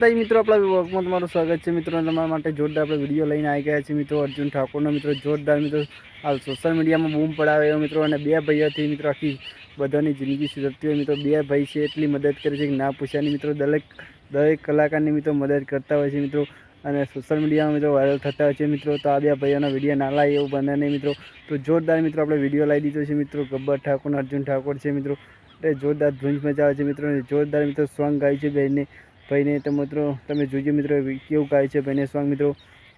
મિત્રો આપણા વ્લોગમાં તમારું સ્વાગત છે મિત્રો તમારા માટે જોરદાર આપણે વિડીયો લઈને આવી ગયા છીએ મિત્રો અર્જુન ઠાકોરનો મિત્રો જોરદાર મિત્રો હાલ સોશિયલ મીડિયામાં બૂમ પડાવે એવો મિત્રો અને બે ભાઈઓથી મિત્રો આખી બધાની જિંદગી સુધરતી હોય મિત્રો બે ભાઈ છે એટલી મદદ કરે છે કે ના પૂછ્યાની મિત્રો દરેક કલાકારની મિત્રો મદદ કરતા હોય છે મિત્રો અને સોશિયલ મીડિયામાં મિત્રો વાયરલ થતા હોય છે મિત્રો તો આ બે ભાઈઓના વિડીયો ના લાય એવું બને નહીં મિત્રો તો જોરદાર મિત્રો આપણે વિડીયો લાવી દીધો છે મિત્રો ગબ્બર ઠાકોર અર્જુન ઠાકોર છે મિત્રો એ જોરદાર ધૂંજ મચાવે છે મિત્રો જોરદાર મિત્રો સોંગ ગાય છે ભાઈને તો મિત્રો તમે જોજો મિત્રો કેવું ગાય છે ભાઈને સોંગ મિત્રો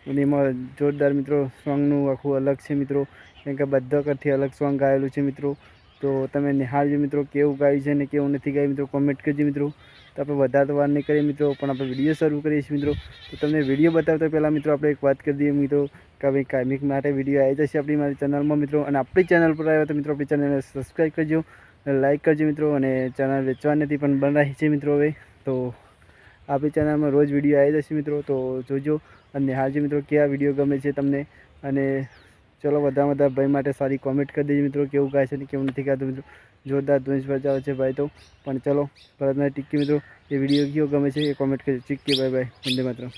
અને એમાં જોરદાર મિત્રો સોંગનું આખું અલગ છે મિત્રો કેમ કે બધા કરથી અલગ સોંગ ગાયેલું છે મિત્રો તો તમે નિહાળજો મિત્રો કેવું ગાયું છે ને કેવું નથી ગાયું મિત્રો કોમેન્ટ કરજો મિત્રો તો આપણે વધારે વાર નહીં કરીએ મિત્રો પણ આપણે વિડીયો શરૂ કરીએ છીએ મિત્રો તો તમને વિડીયો બતાવતા પહેલાં મિત્રો આપણે એક વાત કરી દઈએ મિત્રો કે ભાઈ કાયમિક માટે વિડીયો આવી જશે આપણી મારી ચેનલમાં મિત્રો અને આપણી ચેનલ પર આવ્યો તો મિત્રો આપણી ચેનલને સબસ્ક્રાઈબ કરજો લાઈક કરજો મિત્રો અને ચેનલ વેચવાથી પણ બનાવી છે મિત્રો હવે તો આપણી ચેનલમાં રોજ વિડીયો આવી જશે મિત્રો તો જોજો અને નિહાળજો મિત્રો કેવા વિડીયો ગમે છે તમને અને ચલો બધા ભાઈ માટે સારી કોમેન્ટ કરી દેજો મિત્રો કેવું ગાય છે ને કેવું નથી ગાતું મિત્રો જોરદાર ધ્વંસ બજાવે છે ભાઈ તો પણ ચલો ભરતભાઈ ટીકી મિત્રો એ વિડીયો કેવો ગમે છે એ કોમેન્ટ કરજો ચીક્કી બાય બાય વંદે માતરમ.